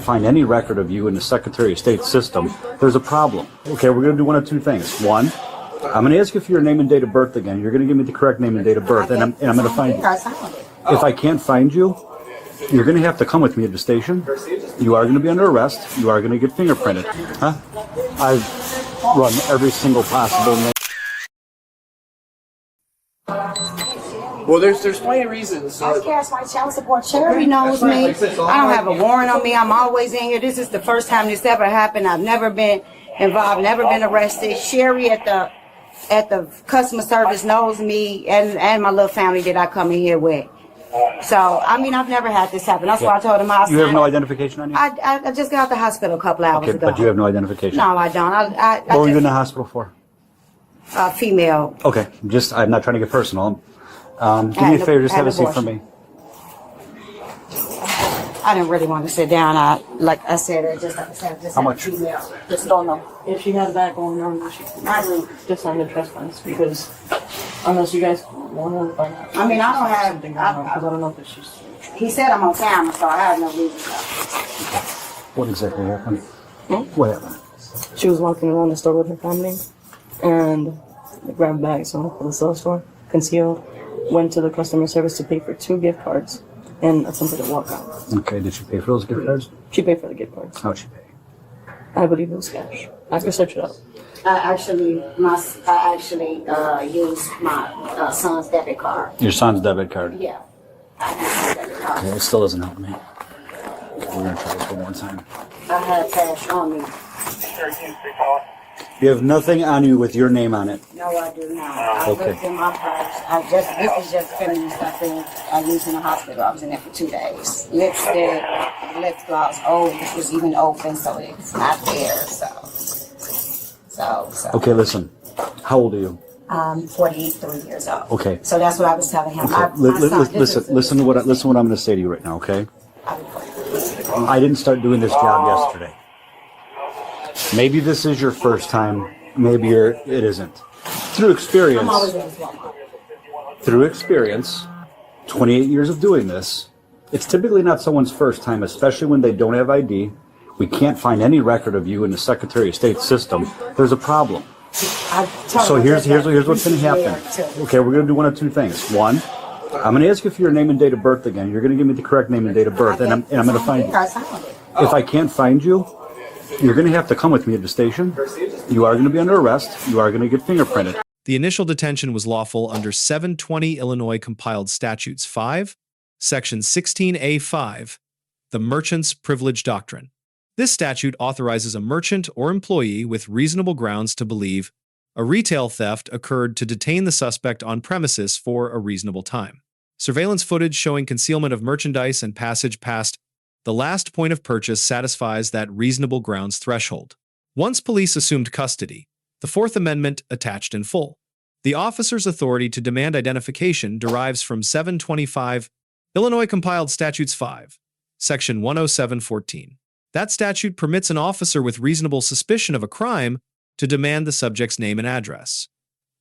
find any record of you in the Secretary of State system, there's a problem. Okay, we're going to do one of two things. One, I'm going to ask you for your name and date of birth again. You're going to give me the correct name and date of birth, and I'm going to find you. If I can't find you, you're going to have to come with me at the station. You are going to be under arrest. You are going to get fingerprinted. Huh? I've run every single possible name. Well, there's plenty of reasons. I cash my child support. Sherry knows me. I don't have a warrant on me. I'm always in here. This is the first time this ever happened. I've never been involved, never been arrested. Sherry at the customer service knows me and my little family that I come in here with. So, I mean, I've never had this happen. That's why I told him You have no identification on you? I just got out the hospital a couple hours ago. But you have no identification? No, I don't. What were you in the hospital for? Female. Okay, I'm not trying to get personal. Do me a favor, just have a seat for me. I didn't really want to sit down. Like I said, just How much? Female. Just don't know. If she had that going on, she could just sign the trespass because unless you guys want to find out. I mean, I don't have something going on because I don't know if she's. He said I'm on camera, so I have no reason to. What exactly happened? What happened? She was walking around the store with her family and they grabbed bags from the cell store, concealed, went to the customer service to pay for 2 gift cards and attempted to walk out. Okay, did she pay for those gift cards? She paid for the gift cards. How'd she pay? I believe it was cash. I could search it up. I actually used my son's debit card. Your son's debit card? Yeah. I used his debit card. Okay, it still doesn't help me. We're going to try this one more time. I had cash on me. You have nothing on you with your name on it? No, I do not. Okay. I looked in my purse. This is just feminine stuff I used in the hospital. I was in there for 2 days. Lipstick, lip gloss. Oh, this was even open, so it's not there. So. Okay, listen. How old are you? 43 years old. Okay. So that's what I was telling him. Okay. Listen to what I'm going to say to you right now, okay? I didn't start doing this job yesterday. Maybe this is your first time. Maybe it isn't. Through experience. I'm always in this Walmart. Through experience, 28 years of doing this, it's typically not someone's first time, especially when they don't have ID. We can't find any record of you in the Secretary of State system. There's a problem. So here's what's going to happen. Okay, we're going to do one of two things. One, I'm going to ask you for your name and date of birth again. You're going to give me the correct name and date of birth, and I'm going to find you. If I can't find you, you're going to have to come with me at the station. You are going to be under arrest. You are going to get fingerprinted. The initial detention was lawful under 720 Illinois Compiled Statutes 5, Section 16A5, the Merchant's Privilege Doctrine. This statute authorizes a merchant or employee with reasonable grounds to believe a retail theft occurred to detain the suspect on premises for a reasonable time. Surveillance footage showing concealment of merchandise and passage past the last point of purchase satisfies that reasonable grounds threshold. Once police assumed custody, the Fourth Amendment attached in full. The officer's authority to demand identification derives from 725 Illinois Compiled Statutes 5, Section 10714. That statute permits an officer with reasonable suspicion of a crime to demand the subject's name and address.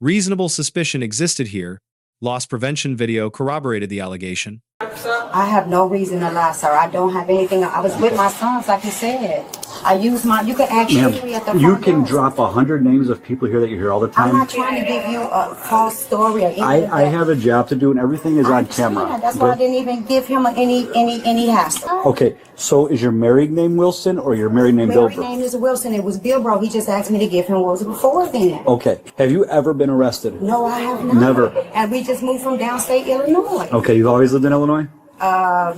Reasonable suspicion existed here. Loss prevention video corroborated the allegation. I have no reason to lie, sir. I don't have anything. I was with my sons, like you said. I use you can actually at the front You can desk. drop 100 names of people here that you hear all the time. I'm not trying to give you a false story or anything. I have a job to do, and everything is on camera. That's why I didn't even give him any hassle. Okay, so is your married name Wilson or your married name Married Bilbro? name is Wilson. It was Bilbro. He just asked me to give him what was before then. Okay, have you ever been arrested? No, I have not. Never. And we just moved from downstate Illinois. Okay, you've always lived in Illinois?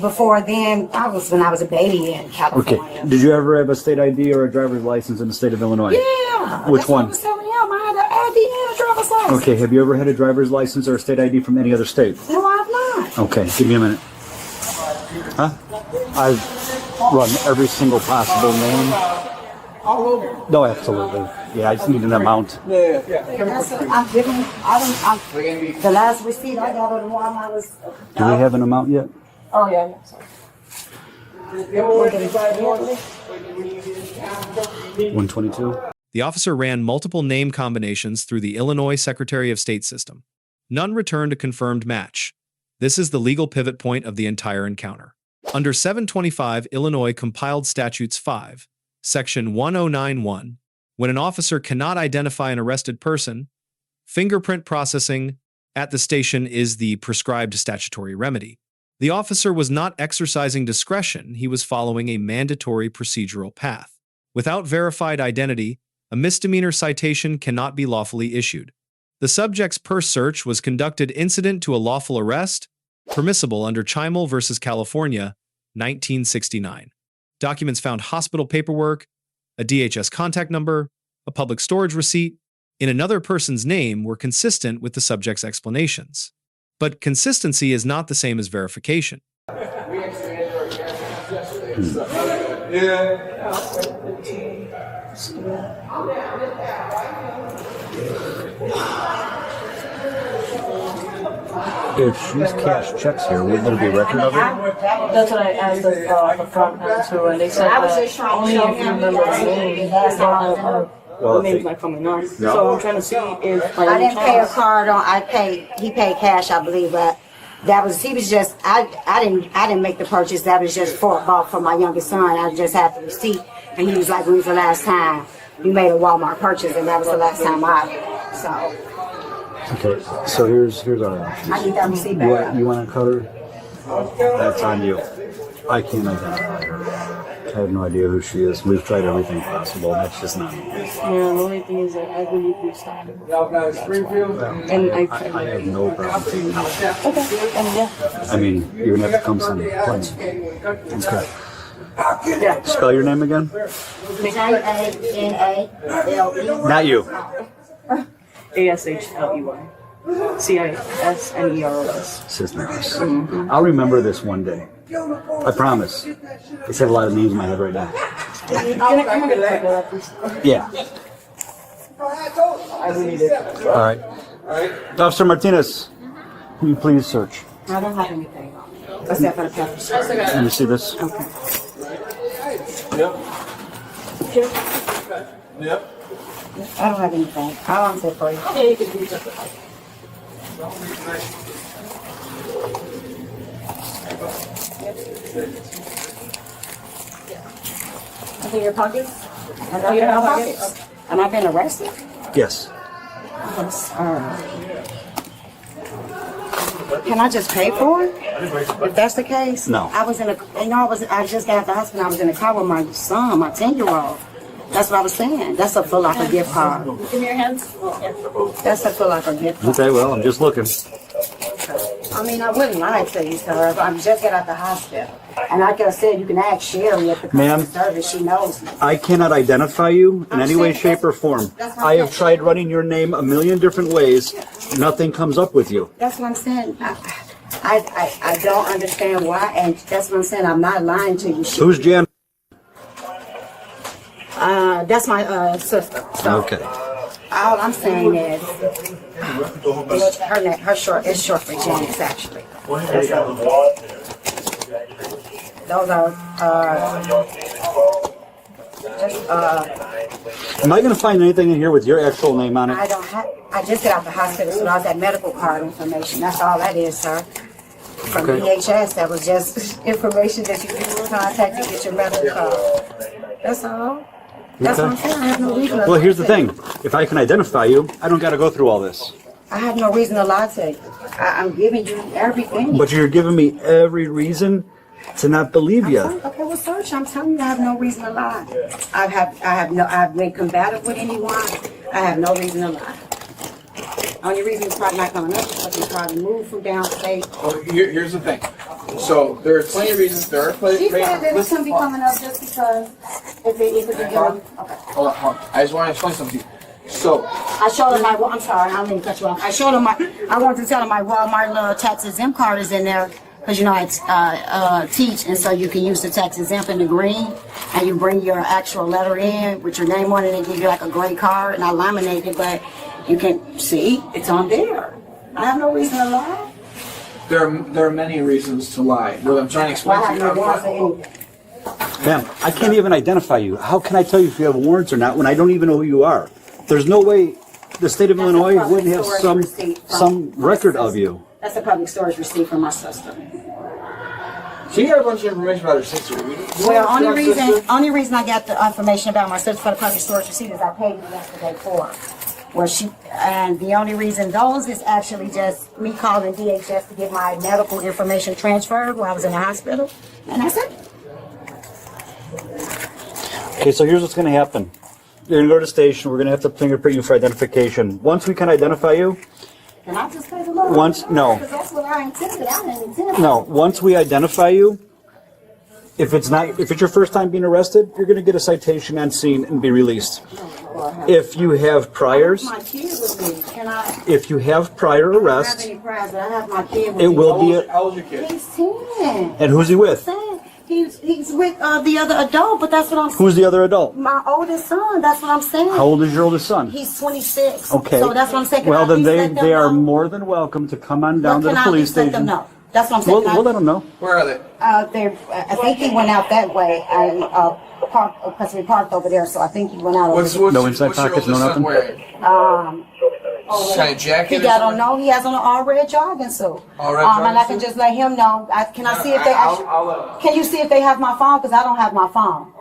Before then, when I was a baby in California. Okay, did you ever have a state ID or a driver's license in the state of Illinois? Yeah. Which That's one? What I was telling him. I had an ID and a driver's license. Okay, have you ever had a driver's license or a state ID from any other state? No, I have not. Okay, give me a minute. Huh? I've run every single possible name. All over. No, absolutely. Yeah, I just need an amount. Yeah. I'm giving. The last receipt I got on Walmart was. Do we have an amount yet? Oh, yeah. Sorry. 122. The officer ran multiple name combinations through the Illinois Secretary of State system. None returned a confirmed match. This is the legal pivot point of the entire encounter. Under 725 Illinois Compiled Statutes 5, Section 1091, when an officer cannot identify an arrested person, fingerprint processing at the station is the prescribed statutory remedy. The officer was not exercising discretion, he was following a mandatory procedural path. Without verified identity, a misdemeanor citation cannot be lawfully issued. The subject's purse search was conducted incident to a lawful arrest, permissible under Chimel v. California, 1969. Documents found hospital paperwork, a DHS contact number, a public storage receipt, in another person's name were consistent with the subject's explanations. But consistency is not the same as verification. If she's cashed checks here, wouldn't there be a record of it? That's what I asked the front man too, and they said that only if you remember the name, the name's not coming on. So I'm trying to see if I didn't pay a card on. He paid cash, I believe, but he was just. I didn't make the purchase. That was just bought for my youngest son. I just had the receipt, and he was like, "When was the last time you made a Walmart purchase?" And that was the last time So. Okay, so here's our options. I need that receipt back. You want to cut her? That's on you. I can't identify her. I have no idea who she is. We've tried everything possible. That's just not. Yeah, the only thing is that I believe you stopped. And I have no problem taking her. Okay, and yeah. I mean, you're gonna have to come some plane. Okay. Yeah. Spell your name again. Janale. Not you. ASHLEY. CISNEROS. Cisneros. I'll remember this one day. I promise. I just have a lot of names in my head right now. Can I get a that, please? Yeah. I really need it. All right. Officer Martinez, will you please search? I don't have anything. Except for the pepper spray. Let me see this. Okay. Yep. I don't have anything. I'll answer for you. Yeah, you can do it. Look in your pockets. Look in your pockets. Am I being arrested? Yes. Yes. Can I just pay for it? If that's the case? No. I just got out the hospital. I was in the car with my son, my 10-year-old. That's what I was saying. That's a Foot Locker gift card. Give me your hands. That's a Foot Locker gift card. Okay, well, I'm just looking. I mean, I wouldn't lie to you, sir. I just got out the hospital. And like I said, you can ask Sherry at the customer service. She knows me. I cannot identify you in any way, saying shape, or form. that's what I I'm have saying. tried running your name a million different ways. Nothing comes up with you. That's what I'm saying. I don't understand why, and that's what I'm saying. I'm not lying to you. Who's Jan? That's my sister. So Okay. all I'm saying is, her short is short for Janice, actually. Those are Am I going to find anything in here with your actual name on it? I don't have. I just got out the hospital, so I was at medical card information. That's all that is, sir. From Okay. DHS, that was just information that you can contact to get your medical card. That's all. That's what I'm saying. I have no reason to Well, here's the lie to you. thing. If I can identify you, I don't got to go through all this. I have no reason to lie to you. I'm giving you everything. But you're giving me every reason to not believe you. Okay, well, search. I'm telling you, I have no reason to lie. I've been combative with anyone. I have no reason to lie. Only reason it's probably not coming up is because you probably moved from downstate. Well, here's the thing. So there are plenty of reasons. There are plenty. She said that it couldn't be coming up just because if it could be okay. Hold on. I just want to explain something to you. So I showed her I'm sorry, I don't mean to cut you off. I wanted to tell her my Walmart little tax exempt card is in there. Because you know I teach, and so you can use the tax exempt in the green, and you bring your actual letter in with your name on it, and they give you like a gray card, and I laminate it, but you can see it's on there. I have no reason to lie. there are many reasons to lie. What I'm trying to explain Well, I to have you. no reason to anything. Ma'am, I can't even identify you. How can I tell you if you have warrants or not when I don't even know who you are? There's no way the state of Illinois wouldn't have some record of you. That's a public storage receipt from my sister. So you got a bunch of information about her sister. Well, only reason I got the information about my sister for the public storage receipt is I paid her yesterday for it. Well, and the only reason those is actually just me calling DHS to get my medical information transferred while I was in the hospital, and that's it. Okay, so here's what's going to happen. You're going to go to the station. We're going to have to fingerprint you for identification. Once we can identify you, Can I just pay the loan? no. Because that's what I intended. I didn't intend. No, once we identify you, if it's your first time being arrested, you're going to get a citation on scene and be released. If you have priors, My kid with me. Can I? if you have prior I don't have arrest, any priors, but I have my kid with it me. will be a, How old's your kid? He's 10. and who's he with? He's with the other adult, but that's what I'm saying. Who's the other adult? My oldest son. That's what I'm saying. How old is your oldest son? He's 26. Okay. So that's what I'm saying. Can Well, I then at least let them they are know? more than welcome to come on down to Can the I at police least let them station. know? That's what I'm saying. We'll let them know. Where are they? I think he went out that way and because we parked over there. So I think he went out over there. No inside pockets, no nothing? Wearing? Some kind of jacket He or got on something? he has on an all red jogging suit. All red And I jogging can suit? just let him know. Can I see if they actually? I'll Can you see if they have my phone? Because I don't have my phone.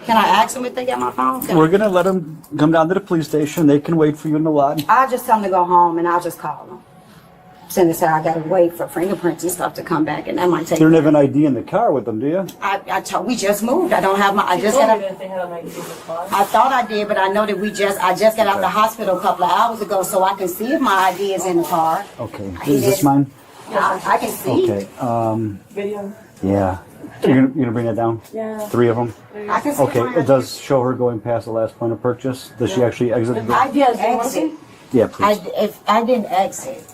Can I ask them if they got my phone? We're going to let them come down to the police station. They can wait for you in the lot. I'll just tell them to go home and I'll just call them. Since they said I gotta wait for fingerprints and stuff to come back, and that might take. You don't have an ID in the car with them, do you? We just moved. I don't have my. I just got. I thought I did, but I know that I just got out of the hospital a couple of hours ago, so I can see if my ID is in the car. Okay. Is this mine? I can see. Okay. Video. Yeah. You're gonna bring it down? Yeah. 3 of them? I can see. Okay. It does show her going past the last point of purchase. Does she actually exit the door? I didn't exit. Yeah, please. If I didn't exit,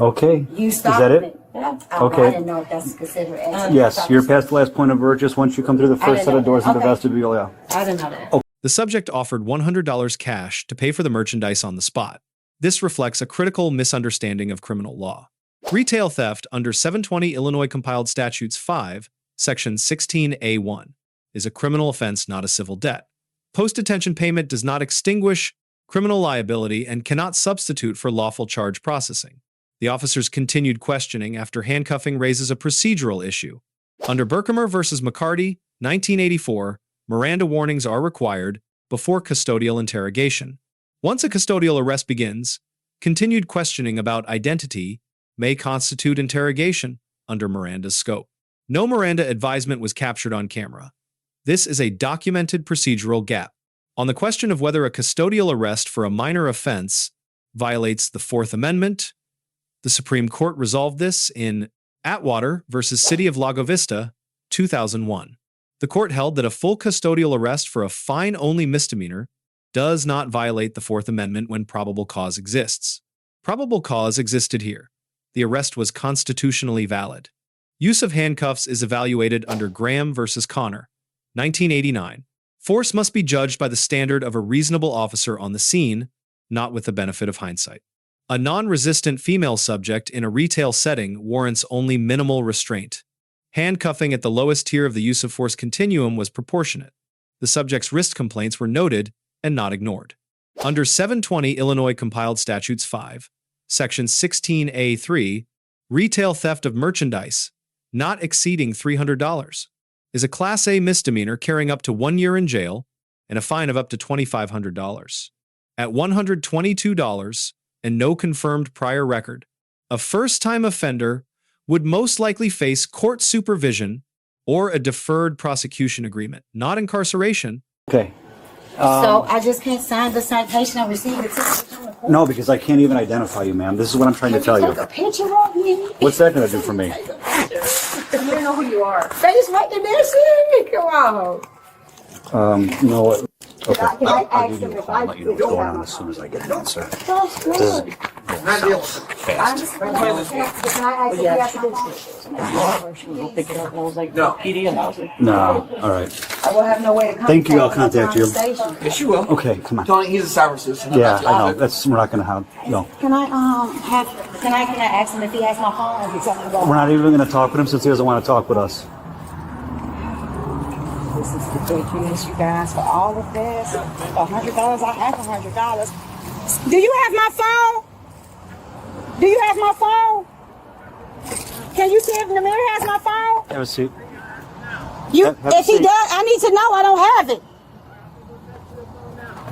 Okay. you Is stopped that me. it? Oh, Okay. I didn't know if that's considered exit. Yes, you're past the last point of purchase. Once you come through the first set of doors in the Okay. vestibule, yeah. I didn't know that. The subject offered $100 cash to pay for the merchandise on the spot. This reflects a critical misunderstanding of criminal law. Retail theft under 720 Illinois Compiled Statutes 5, Section 16A1, is a criminal offense, not a civil debt. Post-detention payment does not extinguish criminal liability and cannot substitute for lawful charge processing. The officer's continued questioning after handcuffing raises a procedural issue. Under Berkemer v. McCarty, 1984, Miranda warnings are required before custodial interrogation. Once a custodial arrest begins, continued questioning about identity may constitute interrogation under Miranda's scope. No Miranda advisement was captured on camera. This is a documented procedural gap. On the question of whether a custodial arrest for a minor offense violates the Fourth Amendment, the Supreme Court resolved this in Atwater v. City of Lago Vista, 2001. The court held that a full custodial arrest for a fine-only misdemeanor does not violate the Fourth Amendment when probable cause exists. Probable cause existed here. The arrest was constitutionally valid. Use of handcuffs is evaluated under Graham v. Connor, 1989. Force must be judged by the standard of a reasonable officer on the scene, not with the benefit of hindsight. A non-resistant female subject in a retail setting warrants only minimal restraint. Handcuffing at the lowest tier of the use of force continuum was proportionate. The subject's wrist complaints were noted and not ignored. Under 720 Illinois Compiled Statutes 5, Section 16A3, retail theft of merchandise, not exceeding $300, is a Class A misdemeanor carrying up to 1 year in jail and a fine of up to $2,500. At $122 and no confirmed prior record, a first-time offender would most likely face court supervision or a deferred prosecution agreement, not incarceration. Okay. So I just can't sign the citation and receive it. No, because I can't even identify you, ma'am. This is what I'm trying to tell you. Take a picture of me. What's that going to do for me? You don't know who you are. Face recognition. Come on. You know what? Okay. Can I I'll ask give you them a if call I and let you know what's going on as soon as I get an answer. That's This is good. Not dealing. fast. Can I ask if you have to do She was pick it up, and I was like, No. PD, and I was like, No. All right. I will have no way to contact Thank you. I'll the contact you. station. Yes, you will. Okay, come on. Tony, he's a cyber citizen. Yeah, I know. That's we're not going to have. No, Can I can I ask him if he has my phone or if he's something we're about not even going to talk with him since he doesn't want to talk with us. this is ridiculous, you guys, for all of this. $100, I have $100. Do you have my phone? Do you have my phone? Can you see if the mirror has my phone? Have a seat. If he does, I need to know I don't have it.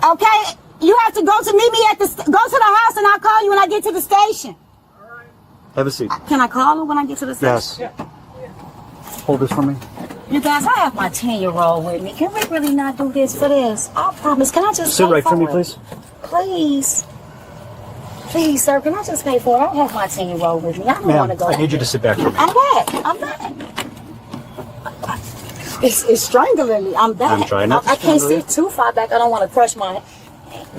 Okay? You have to go to meet me at go to the house and I'll call you when I get to the station. Have a seat. Can I call her when I get to the station? Yes. Yeah. Hold this for me. You guys, I have my 10-year-old with me. Can we really not do this for this? I promise. Can I just Sit pay right for for me, it? please. Please. Please, sir, can I just pay for it? I have my 10-year-old with me. I don't want to go. I need you to sit back for me. I'm back. I'm back. It's strangling me. I'm back. I'm trying not to I can't strangle you. sit too far back. I don't want to crush my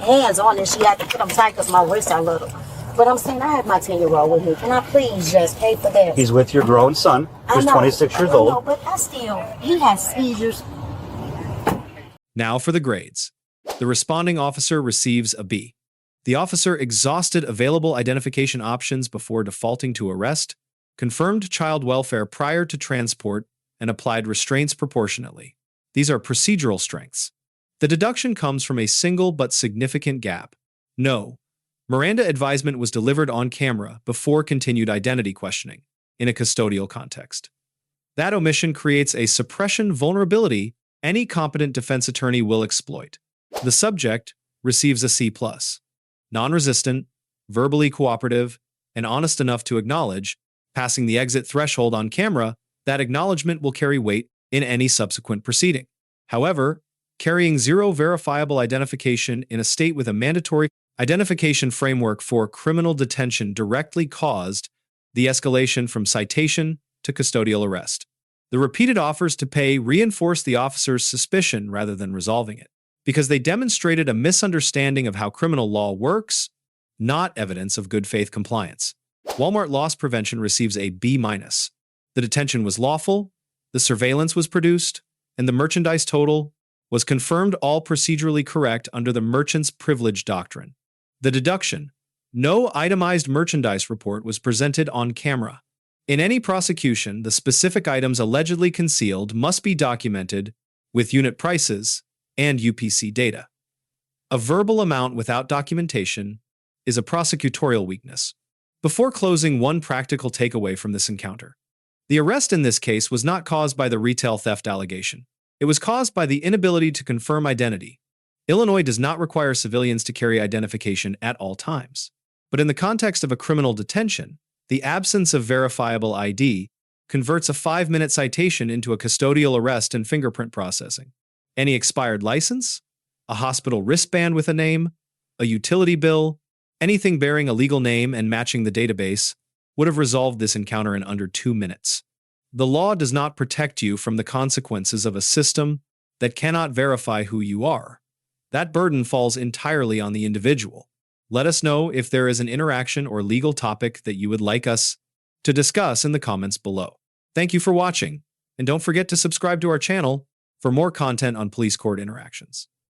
hands on it. She had to put them tight because my wrists are little. But I'm saying I have my 10-year-old with me. Can I please just pay for that? He's with your grown son, who's 26 years I know, old. but he has seizures. Now for the grades. The responding officer receives a B. The officer exhausted available identification options before defaulting to arrest, confirmed child welfare prior to transport, and applied restraints proportionately. These are procedural strengths. The deduction comes from a single but significant gap. No. Miranda advisement was delivered on camera before continued identity questioning in a custodial context. That omission creates a suppression vulnerability any competent defense attorney will exploit. The subject receives a C+. Non-resistant, verbally cooperative, and honest enough to acknowledge, passing the exit threshold on camera, that acknowledgement will carry weight in any subsequent proceeding. However, carrying zero verifiable identification in a state with a mandatory identification framework for criminal detention directly caused the escalation from citation to custodial arrest. The repeated offers to pay reinforced the officer's suspicion rather than resolving it, because they demonstrated a misunderstanding of how criminal law works, not evidence of good faith compliance. Walmart loss prevention receives a B-. The detention was lawful, the surveillance was produced, and the merchandise total was confirmed all procedurally correct under the merchant's privilege doctrine. The deduction: no itemized merchandise report was presented on camera. In any prosecution, the specific items allegedly concealed must be documented with unit prices and UPC data. A verbal amount without documentation is a prosecutorial weakness. Before closing, one practical takeaway from this encounter. The arrest in this case was not caused by the retail theft allegation. It was caused by the inability to confirm identity. Illinois does not require civilians to carry identification at all times. But in the context of a criminal detention, the absence of verifiable ID converts a 5-minute citation into a custodial arrest and fingerprint processing. Any expired license, a hospital wristband with a name, a utility bill, anything bearing a legal name and matching the database would have resolved this encounter in under 2 minutes. The law does not protect you from the consequences of a system that cannot verify who you are. That burden falls entirely on the individual. Let us know if there is an interaction or legal topic that you would like us to discuss in the comments below. Thank you for watching, and don't forget to subscribe to our channel for more content on police court interactions.